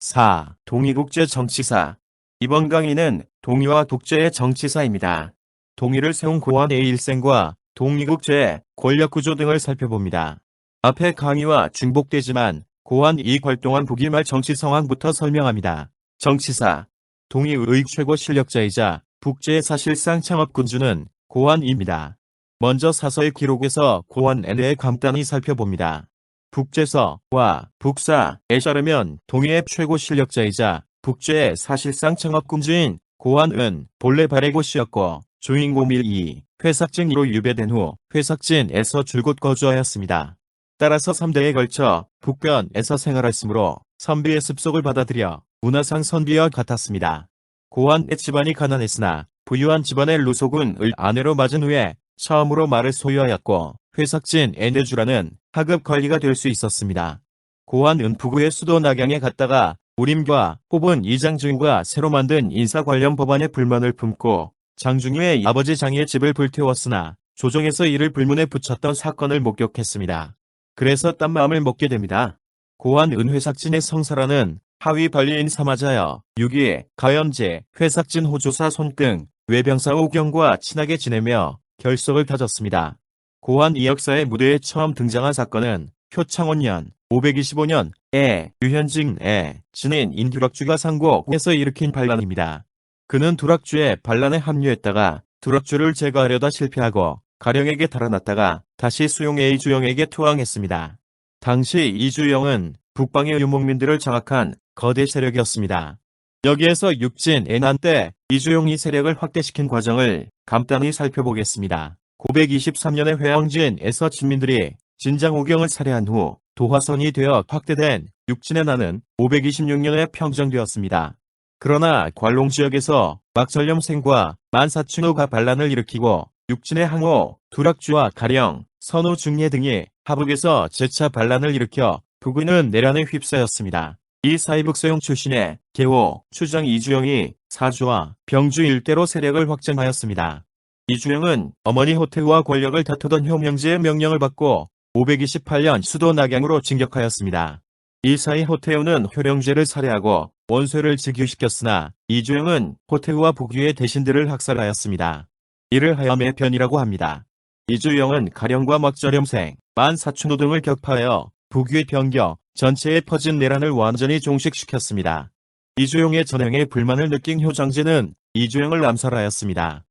4. 동의국제 정치사. 이번 강의는 동의와 독재의 정치사입니다. 동의를 세운 고환의 일생과 동의국제의 권력구조 등을 살펴봅니다. 앞의 강의와 중복되지만 고환이 활동한 북일 말 정치 상황부터 설명합니다. 정치사. 동의의 최고 실력자이자 북제의 사실상 창업군주는 고환입니다. 먼저 사서의 기록에서 고환에 간단히 살펴봅니다. 북제서와 북사에 따르면 동의의 최고 실력자이자 북제의 사실상 창업군주인 고환은 본래 발해고시였고 조인고밀이 회삭진으로 유배된 후 회삭진에서 줄곧 거주하였습니다. 따라서 3대에 걸쳐 북변에서 생활했으므로 선비의 습속을 받아들여 문화상 선비와 같았습니다. 고환의 집안이 가난했으나 부유한 집안의 루소군을 아내로 맞은 후에 처음으로 말을 소유하였고 회삭진의 내주라는 하급 관리가 될 수 있었습니다. 고환은 북의 수도 낙양에 갔다가 우림과 호본 이장중유가 새로 만든 인사 관련 법안에 불만을 품고 장중유의 아버지 장의 집을 불태웠으나 조정에서 이를 불문에 붙였던 사건을 목격했습니다. 그래서 딴 마음을 먹게 됩니다. 고환은 회삭진의 성사라는 하위 관리인 삼하자여 유기, 가연제, 회삭진 호조사 손등, 외병사 오경과 친하게 지내며 결석을 다졌습니다. 고환 이 역사의 무대에 처음 등장한 사건은 효창원년 525년에 유현징의 진인 인두락주가 상고에서 일으킨 반란입니다. 그는 두락주의 반란에 합류했다가 두락주를 제거하려다 실패하고 가령에게 달아났다가 다시 수용의 이주영에게 투항했습니다. 당시 이주영은 북방의 유목민들을 장악한 거대 세력이었습니다. 여기에서 육진의 난 때 이주영이 세력을 확대시킨 과정을 간단히 살펴보겠습니다. 923년에 회왕진에서 진민들이 진장오경을 살해한 후 도화선이 되어 확대된 육진의 난은 526년에 평정되었습니다. 그러나 관롱지역에서 막전렴생과 만사춘호가 반란을 일으키고 육진의 항호, 두락주와 가령, 선우 중예 등이 하북에서 재차 반란을 일으켜 북의는 내란에 휩싸였습니다. 이 사이 북서영 출신의 계호, 추장 이주영이 사주와 병주 일대로 세력을 확장하였습니다. 이주영은 어머니 호태우와 권력을 다투던 효명제의 명령을 받고 528년 수도 낙양으로 진격하였습니다. 이 사이 호태우는 효령제를 살해하고 원쇠를 즉위시켰으나 이주영은 호태우와 북유의 대신들을 학살하였습니다. 이를 하염의 변이라고 합니다. 이주영은 가령과 막저렴생, 만사춘호 등을 격파하여 북유의 병겨 전체에 퍼진 내란을 완전히 종식시켰습니다. 이주영의 전행에 불만을 느낀 효장제는 이주영을 암살하였습니다.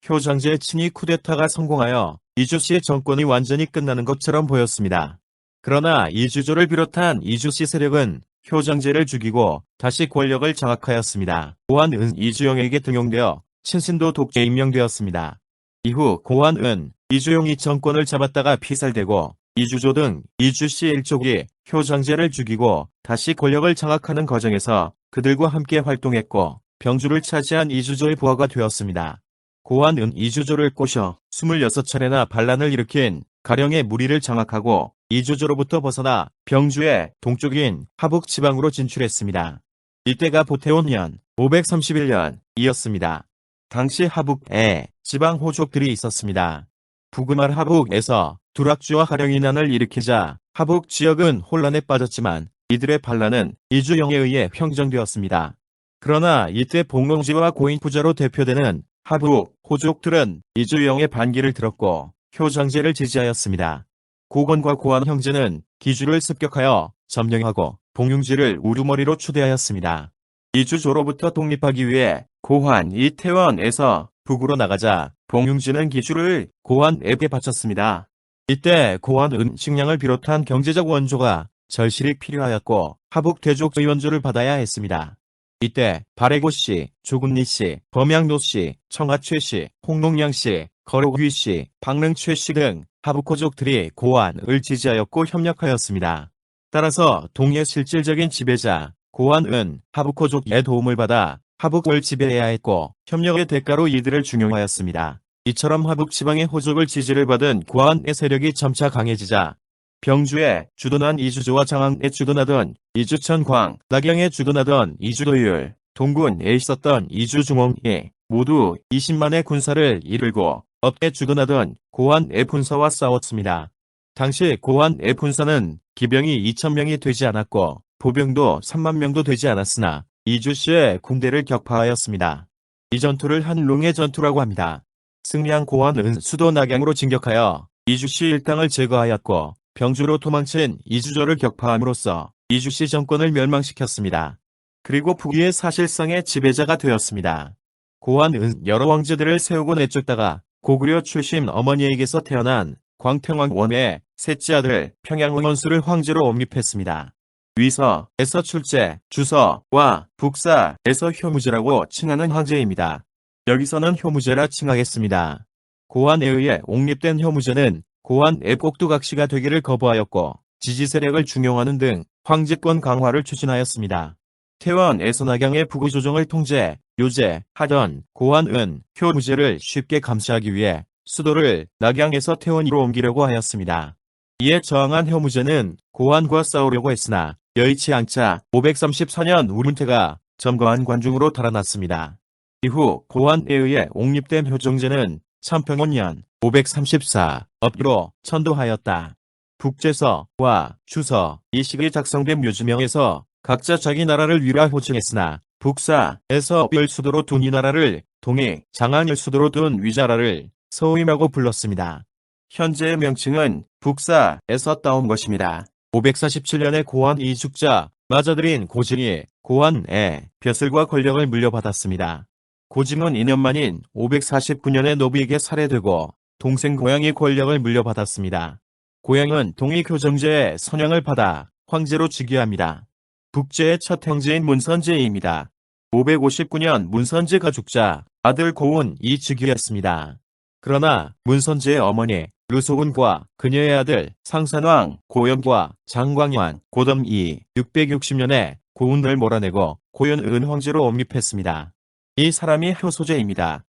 효장제의 친위 쿠데타가 성공하여 이주씨의 정권이 완전히 끝나는 것처럼 보였습니다. 그러나 이주조를 비롯한 이주씨 세력은 효장제를 죽이고 다시 권력을 장악하였습니다. 고환은 이주영에게 등용되어 친신도 독재에 임명되었습니다. 이후 고환은 이주영이 정권을 잡았다가 피살되고 이주조 등 이주씨 일족이 효장제를 죽이고 다시 권력을 장악하는 과정에서 그들과 함께 활동했고 병주를 차지한 이주조의 부하가 되었습니다. 고환은 이주조를 꼬셔 26차례나 반란을 일으킨 가령의 무리를 장악하고 이주조로부터 벗어나 병주의 동쪽인 하북 지방으로 진출했습니다. 이때가 보태온년 531년이었습니다. 당시 하북에 지방 호족들이 있었습니다. 북음할 하북에서 두락주와 가령이 난을 일으키자 하북 지역은 혼란에 빠졌지만 이들의 반란은 이주영에 의해 평정되었습니다. 그러나 이때 복농지와 고인부자로 대표되는 하북 호족들은 이주영의 반기를 들었고 효장제를 지지하였습니다. 고건과 고환 형제는 기주를 습격하여 점령하고 봉용지를 우두머리로 추대하였습니다. 이주조로부터 독립하기 위해 고환이 태원에서 북으로 나가자 봉용지는 기주를 고환에게 바쳤습니다. 이때 고환은 식량을 비롯한 경제적 원조가 절실히 필요하였고 하북 대족 의원조를 받아야 했습니다. 이때 발해고씨, 조군리씨, 범양노씨, 청하최씨, 홍농양씨, 거록위씨, 박릉최씨 등 하북호족들이 고환을 지지하였고 협력하였습니다. 따라서 동의 실질적인 지배자 고환은 하북호족의 도움을 받아 하북을 지배해야 했고 협력의 대가로 이들을 중용하였습니다. 이처럼 하북 지방의 호족을 지지를 받은 고환의 세력이 점차 강해지자 병주에 주둔한 이주조와 장항에 주둔하던 이주천광, 낙양에 주둔하던 이주도율, 동군에 있었던 이주중홍이 모두 20만의 군사를 이끌고 업에 주둔하던 고환의 군사와 싸웠습니다. 당시 고환의 군사는 기병이 2,000명이 되지 않았고 보병도 3만 명도 되지 않았으나 이주시의 군대를 격파하였습니다. 이 전투를 한롱의 전투라고 합니다. 승리한 고환은 수도 낙양으로 진격하여 이주시 일당을 제거하였고 병주로 도망친 이주조를 격파함으로써 이주시 정권을 멸망시켰습니다. 그리고 북위의 사실상의 지배자가 되었습니다. 고환은 여러 왕제들을 세우고 내쫓다가 고구려 출신 어머니에게서 태어난 광평왕 원의 셋째 아들 평양왕 원수를 황제로 옹립했습니다. 위서에서 출제, 주서와 북사에서 효무제라고 칭하는 황제입니다. 여기서는 효무제라 칭하겠습니다. 고환에 의해 옹립된 효무제는 고환의 꼭두각시가 되기를 거부하였고 지지 세력을 중용하는 등 황제권 강화를 추진하였습니다. 태원에서 낙양의 부구 조정을 통제, 요제하던 고환은 효무제를 쉽게 감시하기 위해 수도를 낙양에서 태원으로 옮기려고 하였습니다. 이에 저항한 효무제는 고환과 싸우려고 했으나 여의치 않자 534년 우문태가 점거한 관중으로 달아났습니다. 이후 고환에 의해 옹립된 효종제는 참평원년 534 업으로 천도하였다. 북제서와 주서 이 시기에 작성된 묘지명에서 각자 자기 나라를 위라 호칭했으나 북사에서 열수도로 둔 이 나라를 동이 장안을 수도로 둔 위자라를 서우임이라고 불렀습니다. 현재의 명칭은 북사에서 따온 것입니다. 547년에 고환 이죽자 마저들인 고징이 고환의 벼슬과 권력을 물려받았습니다. 고징은 2년 만인 549년에 노비에게 살해되고 동생 고양이 권력을 물려받았습니다. 고양은 동의교정제의 선양을 받아 황제로 즉위합니다. 북제의 첫 형제인 문선제입니다. 559년 문선제가 죽자 아들 고운이 즉위했습니다. 그러나 문선제의 어머니 르소운과 그녀의 아들 상산왕 고연과 장광현 고덤이 660년에 고운을 몰아내고 고연은 황제로 옹립했습니다. 이 사람이 효소제입니다.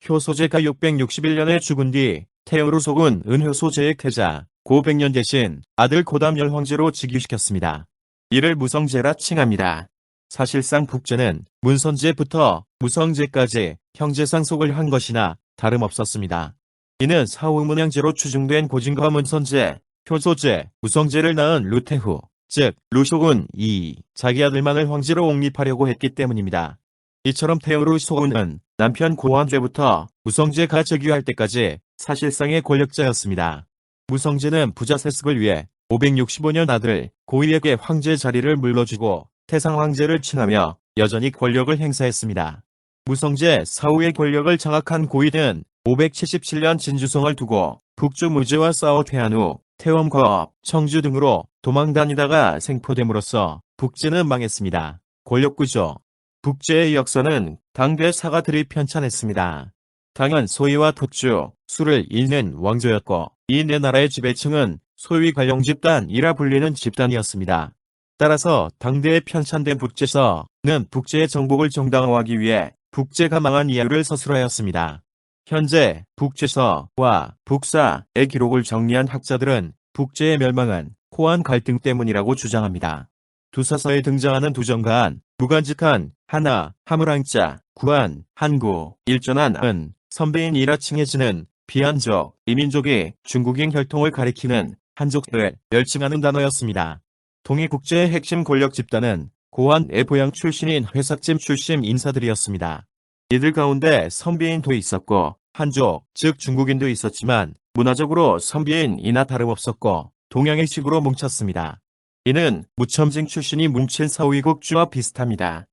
효소제가 661년에 죽은 뒤 태우르속은 은효소제의 태자 고백년 대신 아들 고담열 황제로 즉위시켰습니다. 이를 무성제라 칭합니다. 사실상 북제는 문선제부터 무성제까지 형제상속을 한 것이나 다름없었습니다. 이는 사후문양제로 추중된 고징과 문선제, 효소제, 무성제를 낳은 루태후, 즉 루쇼군이 자기 아들만을 황제로 옹립하려고 했기 때문입니다. 이처럼 태우르소군은 남편 고환제부터 무성제가 즉위할 때까지 사실상의 권력자였습니다. 무성제는 부자 세습을 위해 565년 아들 고이에게 황제 자리를 물러주고 태상황제를 칭하며 여전히 권력을 행사했습니다. 무성제 사후의 권력을 장악한 고이는 577년 진주성을 두고 북주 무제와 싸워 퇴한 후 태원과 청주 등으로 도망다니다가 생포됨으로써 북제는 망했습니다. 권력구조 북제의 역사는 당대 사가들이 편찬했습니다. 당은 소위와 토주, 수를 잇는 왕조였고 이 네 나라의 지배층은 소위 관룡집단이라 불리는 집단이었습니다. 따라서 당대에 편찬된 북제서는 북제의 정복을 정당화하기 위해 북제가 망한 이유를 서술하였습니다. 현재 북제서와 북사의 기록을 정리한 학자들은 북제의 멸망은 호안 갈등 때문이라고 주장합니다. 두 사서에 등장하는 두 정가한, 무간직한, 하나, 하물항자, 구한, 한구, 일전한 은, 선배인이라 칭해지는 비한족, 이민족이 중국인 혈통을 가리키는 한족들을 멸칭하는 단어였습니다. 동이국제의 핵심 권력 집단은 고환의 보양 출신인 회삭짐 출신 인사들이었습니다. 이들 가운데 선비인도 있었고 한족, 즉 중국인도 있었지만 문화적으로 선비인이나 다름없었고 동양의 식으로 뭉쳤습니다. 이는 무첨진 출신이 뭉친 사위국주와 비슷합니다.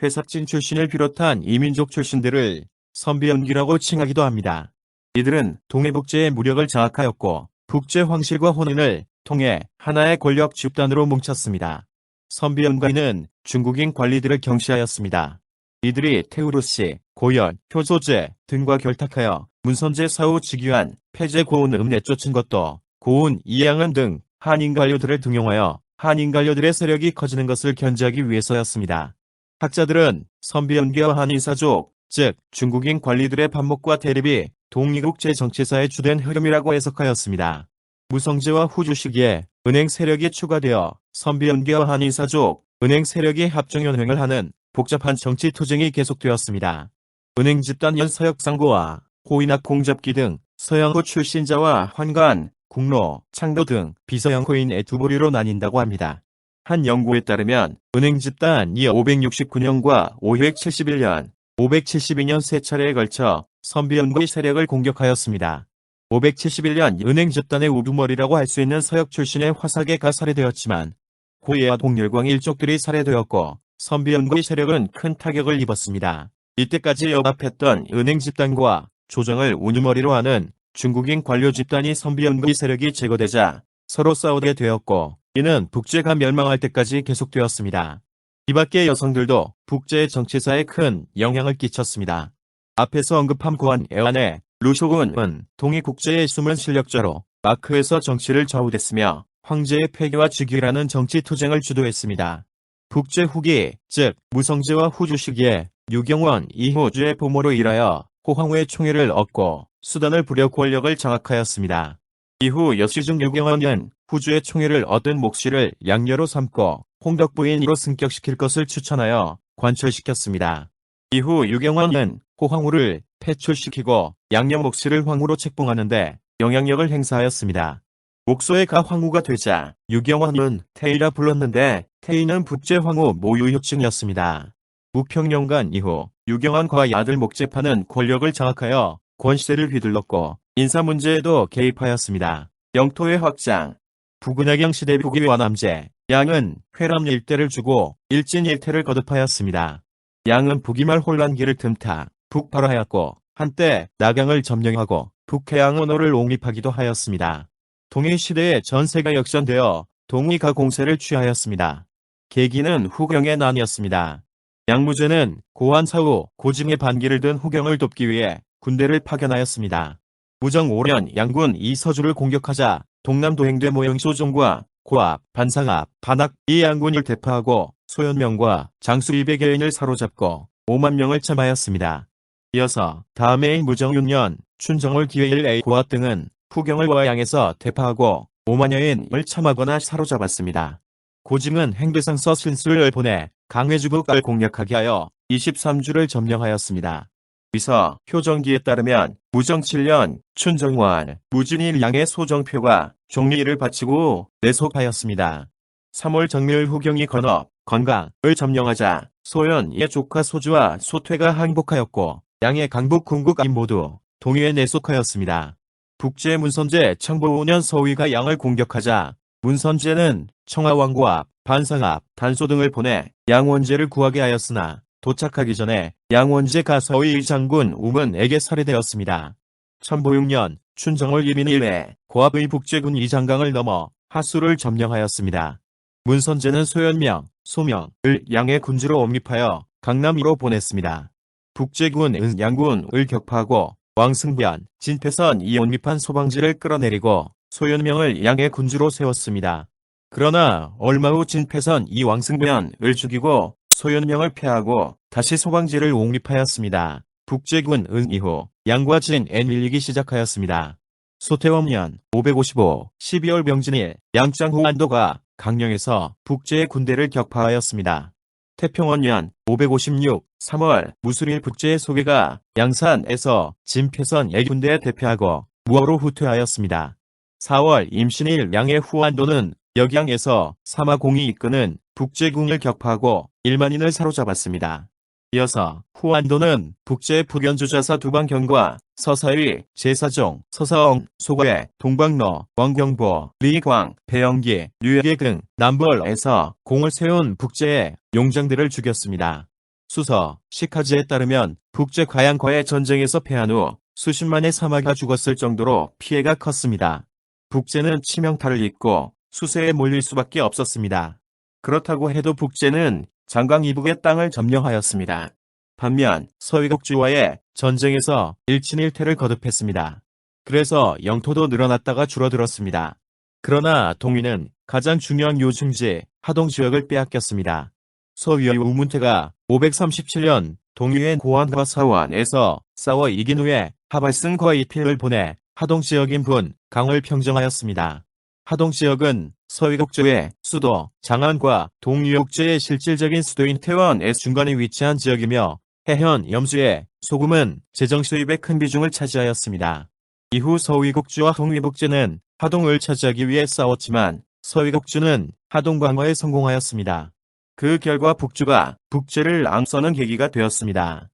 회삭진 출신을 비롯한 이민족 출신들을 선비연기라고 칭하기도 합니다. 이들은 동해북제의 무력을 장악하였고 북제 황실과 혼인을 통해 하나의 권력 집단으로 뭉쳤습니다. 선비연가인은 중국인 관리들을 경시하였습니다. 이들이 태우르씨, 고연, 효소제 등과 결탁하여 문선제 사후 즉위한 폐제 고운을 내쫓은 것도 고운, 이양은 등 한인 관료들을 등용하여 한인 관료들의 세력이 커지는 것을 견제하기 위해서였습니다. 학자들은 선비연기와 한인사족, 즉 중국인 관리들의 반목과 대립이 동이국제 정치사의 주된 흐름이라고 해석하였습니다. 무성제와 후주 시기에 은행 세력이 추가되어 선비연기와 한인사족, 은행 세력이 합종연횡을 하는 복잡한 정치 투쟁이 계속되었습니다. 은행 집단 연서역상고와 호인학 공잡기 등 서양호 출신자와 환관, 국로, 창도 등 비서양호인의 두 부류로 나뉜다고 합니다. 한 연구에 따르면 은행 집단이 569년과 571년, 572년 세 차례에 걸쳐 선비연구의 세력을 공격하였습니다. 571년 은행 집단의 우두머리라고 할 수 있는 서역 출신의 화사계가 살해되었지만 고예와 동렬광 일족들이 살해되었고 선비연구의 세력은 큰 타격을 입었습니다. 이때까지 연합했던 은행 집단과 조정을 우두머리로 하는 중국인 관료 집단이 선비연구의 세력이 제거되자 서로 싸우게 되었고 이는 북제가 멸망할 때까지 계속되었습니다. 이 밖의 여성들도 북제의 정치사에 큰 영향을 끼쳤습니다. 앞에서 언급한 고한 애완의 루쇼군은 동이국제의 숨은 실력자로 마크에서 정치를 좌우됐으며 황제의 폐기와 즉위라는 정치 투쟁을 주도했습니다. 북제 후기, 즉 무성제와 후주 시기에 유경원 이후주의 부모로 일하여 호황후의 총애를 얻고 수단을 부려 권력을 장악하였습니다. 이후 여시중 유경원은 후주의 총애를 얻은 몫씨를 양녀로 삼고 홍덕 부인으로 승격시킬 것을 추천하여 관철시켰습니다. 이후 유경원은 호황후를 패출시키고 양녀 몫씨를 황후로 책봉하는데 영향력을 행사하였습니다. 옥소의가 황후가 되자 유경원은 태이라 불렀는데 태이는 북제 황후 모유 효칭이었습니다. 무평년간 이후 유경원과 아들 목제파는 권력을 장악하여 권시대를 휘둘렀고 인사 문제에도 개입하였습니다. 영토의 확장. 부근야경 시대 북위와 남제, 양은 회람 일대를 주고 일진 일태를 거듭하였습니다. 양은 북이말 혼란기를 틈타 북발하였고 한때 낙양을 점령하고 북해양 언어를 옹립하기도 하였습니다. 동해 시대에 전세가 역전되어 동의가 공세를 취하였습니다. 계기는 후경의 난이었습니다. 양무제는 고한 사후 고증의 반기를 든 후경을 돕기 위해 군대를 파견하였습니다. 무정 5년 양군 이서주를 공격하자 동남 도행대 모영소종과 고압, 반상압, 반악 이 양군을 대파하고 소연명과 장수 200여인을 사로잡고 5만 명을 참하였습니다. 이어서 다음 해인 무정 6년 춘정월 기회일 A 고압 등은 후경을 와양에서 대파하고 5만여인을 참하거나 사로잡았습니다. 고증은 행대상서 신수를 보내 강회주국을 공략하게 하여 23주를 점령하였습니다. 위서 효정기에 따르면 무정 7년 춘정월 무진일 양의 소정표가 종리를 바치고 내속하였습니다. 3월 정밀 후경이 건업, 건강을 점령하자 소연의 조카 소주와 소퇴가 항복하였고 양의 강북 궁국 임 모두 동위에 내속하였습니다. 북제 문선제 청보 5년 서위가 양을 공격하자 문선제는 청하왕과 반상압, 단소 등을 보내 양원제를 구하게 하였으나 도착하기 전에 양원제가 서위 장군 우문에게 살해되었습니다. 천보 6년 춘정월 1인일에 고압의 북제군 이장강을 넘어 하수를 점령하였습니다. 문선제는 소연명, 소명을 양의 군주로 옹립하여 강남으로 보냈습니다. 북제군은 양군을 격파하고 왕승변, 진패선 이 옹립한 소방지를 끌어내리고 소연명을 양의 군주로 세웠습니다. 그러나 얼마 후 진패선 이 왕승변을 죽이고 소연명을 패하고 다시 소방지를 옹립하였습니다. 북제군은 이후 양과 진에 밀리기 시작하였습니다. 소태원년 555 12월 병진일 양짱 후안도가 강령에서 북제의 군대를 격파하였습니다. 태평원년 556 3월 무술일 북제의 소개가 양산에서 진패선의 군대에 대피하고 무어로 후퇴하였습니다. 4월 임신일 양의 후안도는 역양에서 사마공이 이끄는 북제군을 격파하고 1만인을 사로잡았습니다. 이어서 후안도는 북제의 북연주자사 두방경과 서사위, 제사종, 서사엉, 소괴, 동방로, 왕경보, 리광, 배영기, 류예계 등 남벌에서 공을 세운 북제의 용장들을 죽였습니다. 수서, 시카지에 따르면 북제 과양과의 전쟁에서 패한 후 수십만의 사마가 죽었을 정도로 피해가 컸습니다. 북제는 치명타를 입고 수세에 몰릴 수밖에 없었습니다. 그렇다고 해도 북제는 장강 이북의 땅을 점령하였습니다. 반면 서위국주와의 전쟁에서 일친일퇴를 거듭했습니다. 그래서 영토도 늘어났다가 줄어들었습니다. 그러나 동위는 가장 중요한 요충지 하동지역을 빼앗겼습니다. 서위의 우문태가 537년 동위의 고안과 사완에서 싸워 이긴 후에 하발승과 이필을 보내 하동지역인 분, 강을 평정하였습니다. 하동지역은 서위국주의 수도 장안과 동유역주의 실질적인 수도인 태원의 중간에 위치한 지역이며 해현 염수의 소금은 재정 수입에 큰 비중을 차지하였습니다. 이후 서위국주와 동위북제는 하동을 차지하기 위해 싸웠지만 서위국주는 하동 방어에 성공하였습니다. 그 결과 북주가 북제를 앙서는 계기가 되었습니다.